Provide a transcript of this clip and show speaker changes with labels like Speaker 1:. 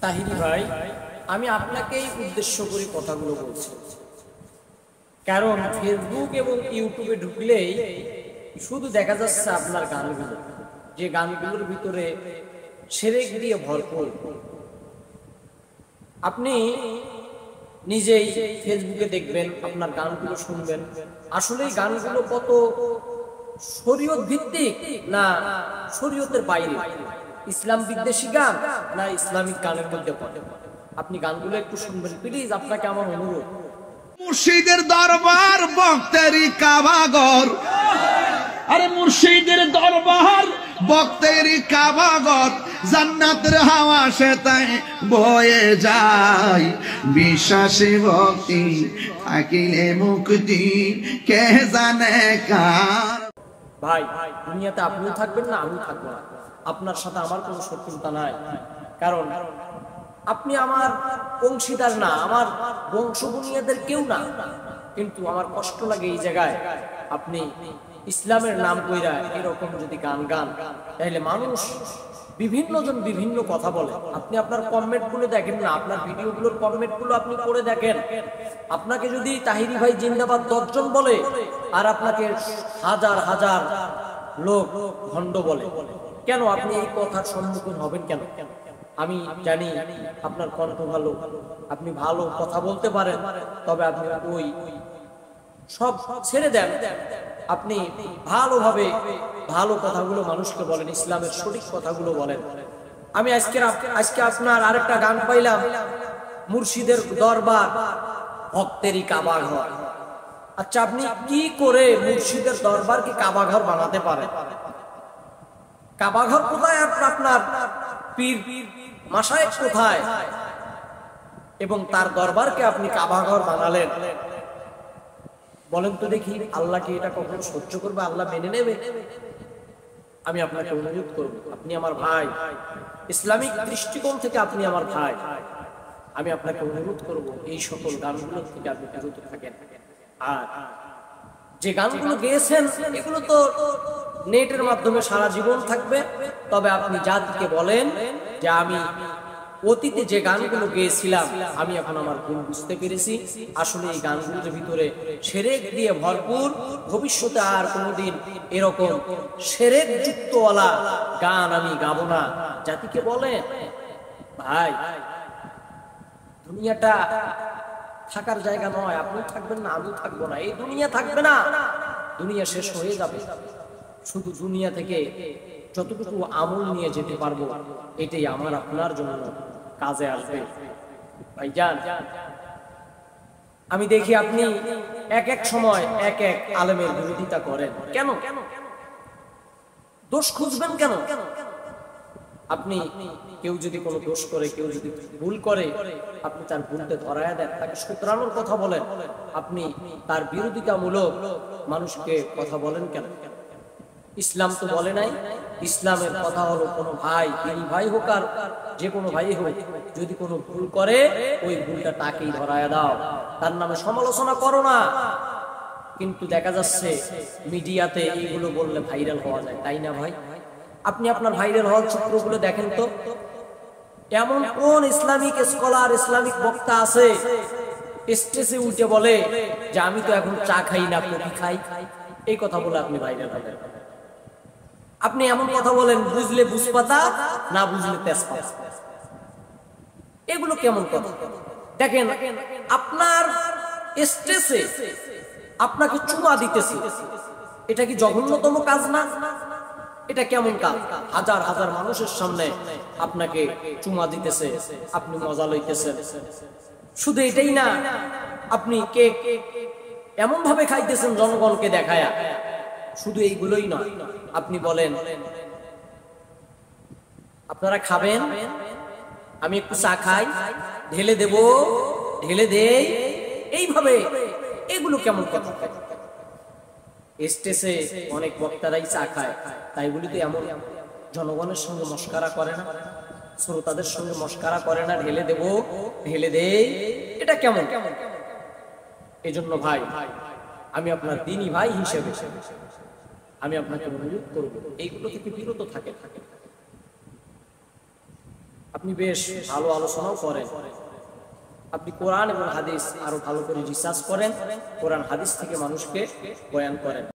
Speaker 1: তাহিরি ভাই, আমি আপনাকেই উদ্দেশ্য করে কথাগুলো বলছি, কারণ ফেসবুক এবং ইউটিউবে ঢুকলেই শুধু দেখা যাচ্ছে আপনার গানগুলো, যে গানগুলোর ভিতরে শিরক দিয়ে ভরপুর। আপনি নিজেই ফেসবুকে দেখবেন, আপনার গানগুলো শুনবেন, আসলে গানগুলো কত শরীয়ত ভিত্তিক না শরীয়তের বাইরে, ইসলাম বিদ্বেষী গান না ইসলামিক গানের মধ্যে পড়ে। আপনি গানগুলো একটু শুনবেন প্লিজ, আপনাকে আমার অনুরোধ।
Speaker 2: মুর্শিদের দরবার বক্তেরি কাবাগর, আরে মুর্শিদের দরবার বক্তেরি কাবাগর, জান্নাতের হাওয়া সে তাই বয়ে যায়। বিশ্বাসী ভক্তি থাকিলে মুক্তি কে জানে কার।
Speaker 1: ভাই, দুনিয়াতে আপনিও থাকবেন না, আমিও থাকবো না, আপনার সাথে আমার কোনো শত্রুতা নাই, কারণ আপনি আমার অংশীদার না, আমার বংশ বুনিয়াদের কেউ না। কিন্তু আমার কষ্ট লাগে এই জায়গায়, আপনি ইসলামের নাম কইরা এরকম যদি গান গান, তাহলে মানুষ বিভিন্ন জন বিভিন্ন কথা বলে। আপনি আপনার কমেন্ট গুলো দেখেন না, আপনার ভিডিওগুলোর কমেন্ট গুলো আপনি পড়ে দেখেন। আপনাকে যদি তাহিরি ভাই জিন্দাবাদ 10 জন বলে, আর আপনাকে হাজার হাজার লোক ভণ্ড বলে, কেন আপনি এই কথার সম্মুখীন হবেন কেন? আমি জানি আপনার কণ্ঠ ভালো, আপনি ভালো কথা বলতে পারেন, তবে আপনি ওই সব ছেড়ে দেন, আপনি ভালোভাবে ভালো কথাগুলো মানুষকে বলেন, ইসলামের সঠিক কথাগুলো বলেন। আমি আজকে আপনার আরেকটা গান পাইলাম, মুর্শিদের দরবার ভক্তেরই কাবাঘর। আচ্ছা, আপনি কি করে মুর্শিদের দরবারকে কাবাঘর বানাতে পারেন? কাবাঘর কোথায়? আপনার পীর মাশায়েখ কোথায়? এবং তার দরবারকে আপনি কাবাঘর বানালেন, বলেন তো দেখি, আল্লাহ কি এটা কখনো সহ্য করবে? আল্লাহ মেনে নেবে? আমি আপনাকে অনুরোধ করব, আপনি আমার ভাই, ইসলামিক দৃষ্টিকোণ থেকে আপনি আমার ভাই, আমি আপনাকে অনুরোধ করব এই সকল গানগুলো থেকে আপনি বিরত থাকেন। আর যে গানগুলো গেয়েছেন এগুলো তো নেটের মাধ্যমে সারা জীবন থাকবে, তবে আপনি জাতিকে বলেন যে আমি অতীতে যে গানগুলো গেয়েছিলাম, আমি এখন আমার ভুল বুঝতে পেরেছি, আসলে এই গানগুলোর ভিতরে শিরক দিয়ে ভরপুর, ভবিষ্যতে আর কোনোদিন এরকম শিরক যুক্তওয়ালা গান আমি গাবো না। জাতিকে বলেন, ভাই দুনিয়াটা থাকার জায়গা নয়, আপনি থাকবেন না, আমিও থাকবো না, এই দুনিয়া থাকবে না, দুনিয়া শেষ হয়ে যাবে। শুধু দুনিয়া থেকে যতটুকু আমল নিয়ে যেতে পারবো, এটাই আমার আপনার জন্য কাজে আসবে। ভাইজান, আমি দেখি আপনি এক এক সময় এক এক আলেমের বিরোধিতা করেন, কেন? দোষ খুঁজবেন কেন? আপনি কেউ যদি কোনো দোষ করে, কেউ যদি ভুল করে, আপনি তার ভুলতে ধরায় দেন, তাকে শুধরানোর কথা বলেন, আপনি তার বিরোধিতামূলক মানুষকে কথা বলেন কেন? ইসলাম তো বলে নাই, ইসলামের কথা হলো কোনো ভাই, তিনি ভাই হোক আর যে কোনো ভাই হোক, যদি কোনো ভুল করে ওই ভুলটা তাকেই ধরায় দাও, তার নামে সমালোচনা করো না। কিন্তু দেখা যাচ্ছে মিডিয়াতে এইগুলো বললে ভাইরাল হওয়া যায়, তাই না ভাই? আপনি আপনার ভাইরাল হওয়ার চিত্রগুলো দেখেন তো, এমন কোন ইসলামিক স্কলার, ইসলামিক বক্তা আছে স্টেজে উঠে বলে যে আমি তো এখন চা খাই না, কফি খাই, এই কথা বলে আপনি ভাইরাল হবেন? আপনি এমন কথা বলেন, বুঝলে বুঝপাতা, না বুঝলে তেজপাতা। এগুলো কেমন কথা? দেখেন, আপনার স্টেজে আপনাকে চুমা দিতেছে, এটা কি জঘন্যতম কাজ না? এটা কেমন কাজ? হাজার হাজার মানুষের সামনে আপনাকে চুমা দিতেছে, আপনি মজা লইতেছেন। শুধু এটাই না, আপনি কেক এমন ভাবে খাইতেছেন জনগণকে দেখায়া। শুধু এইগুলোই নয়, আপনি বলেন আপনারা খাবেন, আমি একটু চা খাই, ঢেলে দেব, ঢেলে দেই, এইভাবে। এগুলো কেমন কথা? স্টেজে অনেক বক্তারাই চা খায়, তাই বলি তো এমন জনগণের সঙ্গে মস্কারা করে না, শ্রোতাদের সঙ্গে মস্কারা করে না, ঢেলে দেব, ঢেলে দেই, এটা কেমন? এজন্য ভাই, আমি আপনার দ্বীনী ভাই হিসেবে আমি আপনাকে অনুরোধ করব, এইগুলো থেকে বিরত থাকে। আপনি বেশ ভালো আলোচনাও করেন। আপনি কোরআন এবং হাদিস আরো ভালো করে রিসার্চ করেন, কোরআন হাদিস থেকে মানুষকে বয়ান করেন।